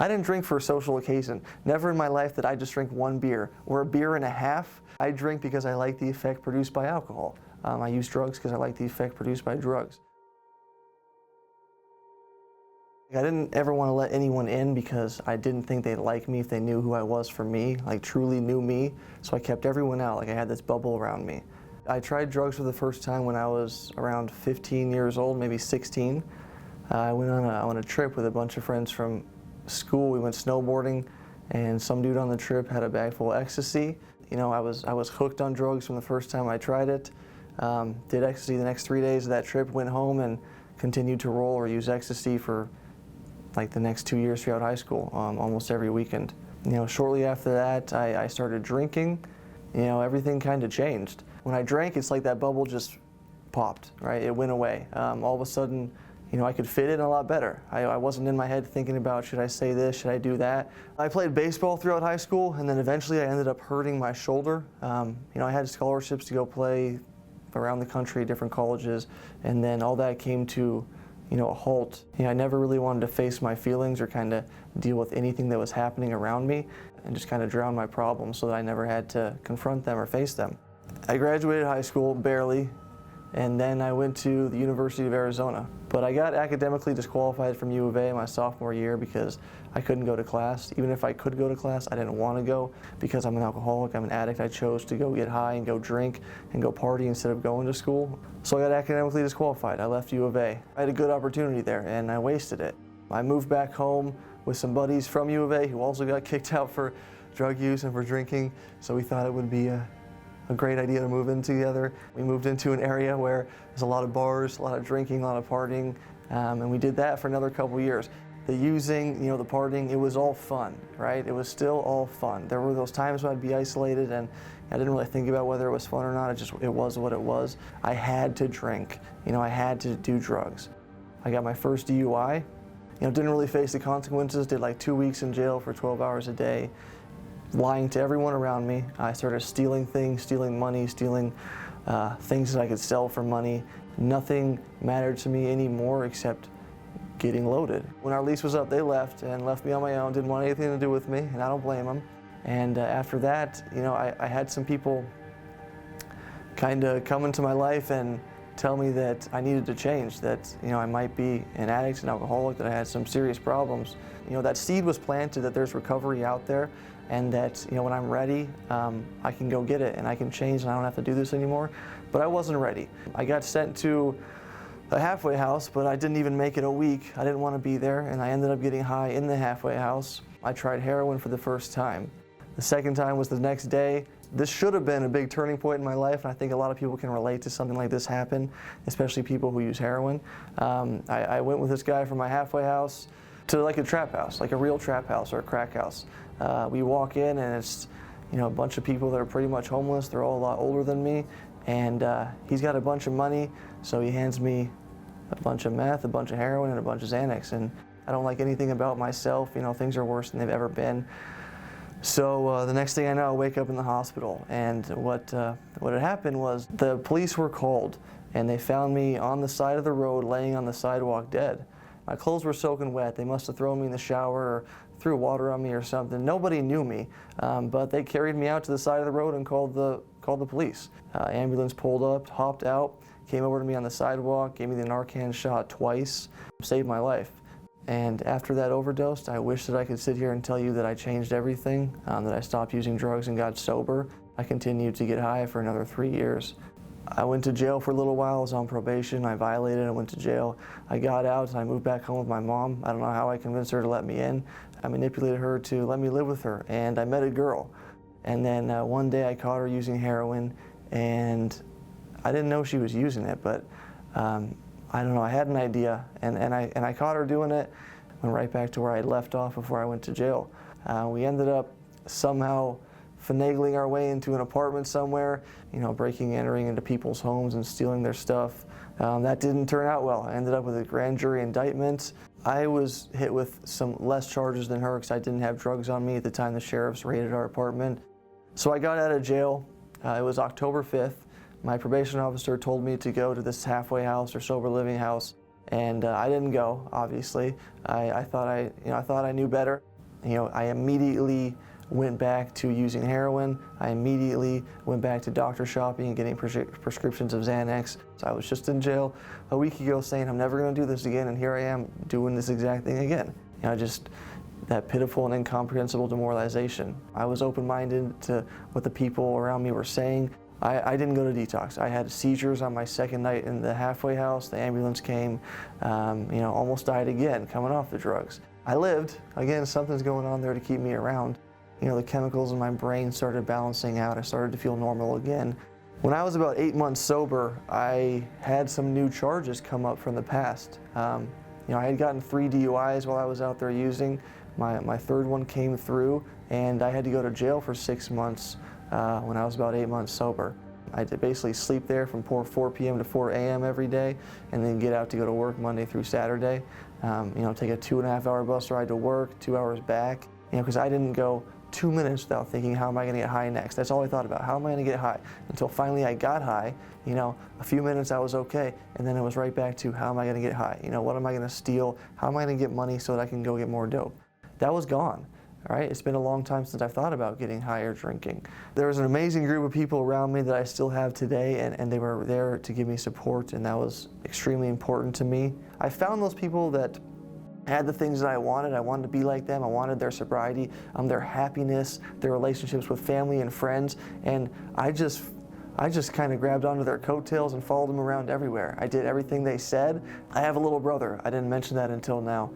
I didn't drink for a social occasion. Never in my life did I just drink one beer or a beer and a half. I drink because I like the effect produced by alcohol. I use drugs because I like the effect produced by drugs. I didn't ever want to let anyone in because I didn't think they'd like me if they knew who I was for me, like truly knew me. So I kept everyone out, like I had this bubble around me. I tried drugs for the first time when I was around 15 years old, maybe 16. I went on a trip with a bunch of friends from school. We went snowboarding, and some dude on the trip had a bag full of ecstasy. You know, I was hooked on drugs from the first time I tried it. Did ecstasy the next 3 days of that trip, went home and continued to roll or use ecstasy for like the next 2 years throughout high school, almost every weekend. You know, shortly after that, I started drinking. You know, everything kind of changed. When I drank, it's like that bubble just popped, right? It went away. All of a sudden, you know, I could fit in a lot better. I wasn't in my head thinking about, should I say this, should I do that? I played baseball throughout high school, and then eventually I ended up hurting my shoulder. You know, I had scholarships to go play around the country, different colleges, and then all that came to, you know, a halt. You know, I never really wanted to face my feelings or kind of deal with anything that was happening around me, and just kind of drown my problems so that I never had to confront them or face them. I graduated high school, barely, and then I went to the University of Arizona. But I got academically disqualified from U of A my sophomore year because I couldn't go to class. Even if I could go to class, I didn't want to go because I'm an alcoholic, I'm an addict. I chose to go get high and go drink and go party instead of going to school. So I got academically disqualified. I left U of A. I had a good opportunity there and I wasted it. I moved back home with some buddies from U of A who also got kicked out for drug use and for drinking. So we thought it would be a great idea to move in together. We moved into an area where there's a lot of bars, a lot of drinking, a lot of partying, and we did that for another couple years. The using, you know, the partying, it was all fun, right? It was still all fun. There were those times when I'd be isolated and I didn't really think about whether it was fun or not. It was what it was. I had to drink, you know, I had to do drugs. I got my first DUI, you know, didn't really face the consequences, did like 2 weeks in jail for 12 hours a day. Lying to everyone around me. I started stealing things, stealing money, stealing things that I could sell for money. Nothing mattered to me anymore except getting loaded. When our lease was up, they left and left me on my own, didn't want anything to do with me, and I don't blame them. And after that, you know, I had some people kind of come into my life and tell me that I needed to change, that, you know, I might be an addict, an alcoholic, that I had some serious problems. You know, that seed was planted that there's recovery out there and that, you know, when I'm ready, I can go get it and I can change and I don't have to do this anymore. But I wasn't ready. I got sent to a halfway house, but I didn't even make it a week. I didn't want to be there and I ended up getting high in the halfway house. I tried heroin for the first time. The second time was the next day. This should have been a big turning point in my life, and I think a lot of people can relate to something like this happen, especially people who use heroin. I went with this guy from my halfway house to like a trap house, like a real trap house or a crack house. We walk in and it's, you know, a bunch of people that are pretty much homeless. They're all a lot older than me, and he's got a bunch of money, so he hands me a bunch of meth, a bunch of heroin, and a bunch of Xanax. And I don't like anything about myself. You know, things are worse than they've ever been. So the next thing I know, I wake up in the hospital, and what had happened was the police were called, and they found me on the side of the road, laying on the sidewalk dead. My clothes were soaking wet. They must have thrown me in the shower or threw water on me or something. Nobody knew me, but they carried me out to the side of the road and called the police. Ambulance pulled up, hopped out, came over to me on the sidewalk, gave me the Narcan shot twice, saved my life. And after that overdose, I wish that I could sit here and tell you that I changed everything, that I stopped using drugs and got sober. I continued to get high for another 3 years. I went to jail for a little while. I was on probation. I violated. I went to jail. I got out and I moved back home with my mom. I don't know how I convinced her to let me in. I manipulated her to let me live with her, and I met a girl. And then one day I caught her using heroin, and I didn't know she was using it, but I don't know, I had an idea, and I caught her doing it, went right back to where I had left off before I went to jail. We ended up somehow finagling our way into an apartment somewhere, you know, entering into people's homes and stealing their stuff. That didn't turn out well. I ended up with a grand jury indictment. I was hit with some less charges than her because I didn't have drugs on me at the time the sheriffs raided our apartment. So I got out of jail. It was October 5th. My probation officer told me to go to this halfway house or sober living house, and I didn't go, obviously. I thought I knew better. I immediately went back to using heroin. I immediately went back to doctor shopping and getting prescriptions of Xanax. So I was just in jail a week ago saying I'm never going to do this again, and here I am doing this exact thing again. Just that pitiful and incomprehensible demoralization. I was open-minded to what the people around me were saying. I didn't go to detox. I had seizures on my second night in the halfway house. The ambulance came, almost died again, coming off the drugs. I lived. Again, something's going on there to keep me around. The chemicals in my brain started balancing out. I started to feel normal again. When I was about 8 months sober, I had some new charges come up from the past. I had gotten 3 DUIs while I was out there using. My third one came through, and I had to go to jail for 6 months when I was about 8 months sober. I had to basically sleep there from 4 p.m. to 4 a.m. every day, and then get out to go to work Monday through Saturday. Take a 2.5-hour bus ride to work, 2 hours back. Because I didn't go 2 minutes without thinking, how am I going to get high next? That's all I thought about. How am I going to get high? Until finally I got high. A few minutes I was okay, and then it was right back to, how am I going to get high? What am I going to steal? How am I going to get money so that I can go get more dope? That was gone. All right, it's been a long time since I've thought about getting high or drinking. There was an amazing group of people around me that I still have today, and they were there to give me support, and that was extremely important to me. I found those people that had the things that I wanted. I wanted to be like them. I wanted their sobriety, their happiness, their relationships with family and friends, and I just kind of grabbed onto their coattails and followed them around everywhere. I did everything they said. I have a little brother. I didn't mention that until now.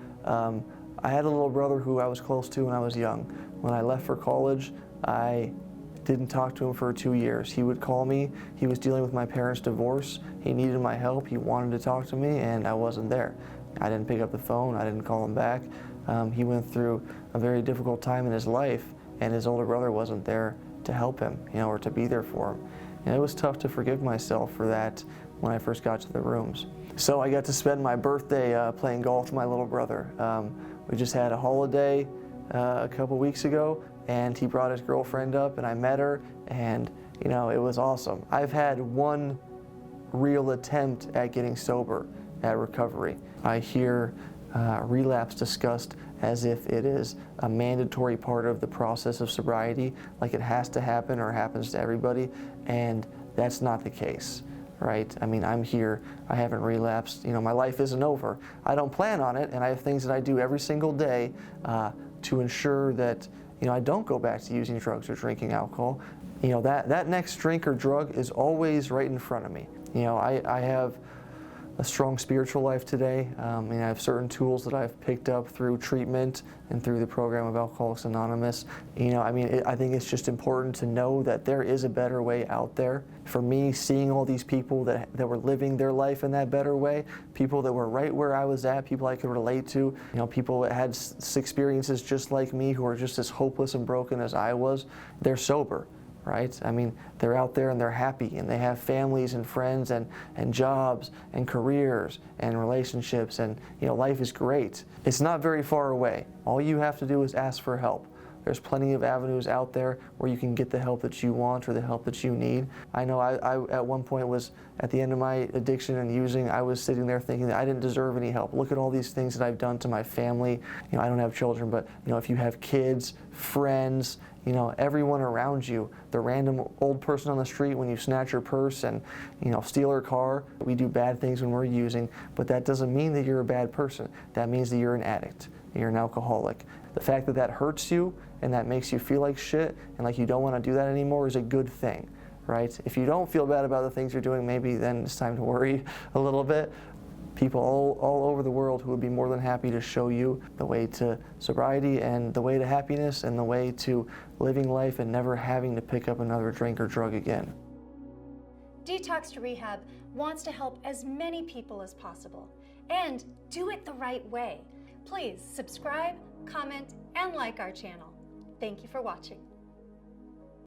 I had a little brother who I was close to when I was young. When I left for college, I didn't talk to him for 2 years. He would call me. He was dealing with my parents' divorce. He needed my help. He wanted to talk to me, and I wasn't there. I didn't pick up the phone. I didn't call him back. He went through a very difficult time in his life, and his older brother wasn't there to help him, or to be there for him. And it was tough to forgive myself for that when I first got to the rooms. So I got to spend my birthday playing golf with my little brother. We just had a holiday a couple weeks ago, and he brought his girlfriend up, and I met her, and it was awesome. I've had one real attempt at getting sober, at recovery. I hear relapse discussed as if it is a mandatory part of the process of sobriety, like it has to happen or happens to everybody, and that's not the case. Right? I'm here. I haven't relapsed. My life isn't over. I don't plan on it, and I have things that I do every single day to ensure that I don't go back to using drugs or drinking alcohol. That next drink or drug is always right in front of me. I have a strong spiritual life today. I have certain tools that I've picked up through treatment and through the program of Alcoholics Anonymous. I think it's just important to know that there is a better way out there. For me, seeing all these people that were living their life in that better way, people that were right where I was at, people I could relate to, people that had experiences just like me who are just as hopeless and broken as I was, they're sober. Right? They're out there and they're happy, and they have families and friends and jobs and careers and relationships, and life is great. It's not very far away. All you have to do is ask for help. There's plenty of avenues out there where you can get the help that you want or the help that you need. I know I at one point was at the end of my addiction and using, I was sitting there thinking that I didn't deserve any help. Look at all these things that I've done to my family. I don't have children, but if you have kids, friends, everyone around you, the random old person on the street when you snatch her purse and, steal her car. We do bad things when we're using, but that doesn't mean that you're a bad person. That means that you're an addict, you're an alcoholic. The fact that that hurts you and that makes you feel like shit and like you don't want to do that anymore is a good thing, right? If you don't feel bad about the things you're doing, maybe then it's time to worry a little bit. People all over the world who would be more than happy to show you the way to sobriety and the way to happiness and the way to living life and never having to pick up another drink or drug again. Detox to Rehab wants to help as many people as possible and do it the right way. Please subscribe, comment, and like our channel. Thank you for watching.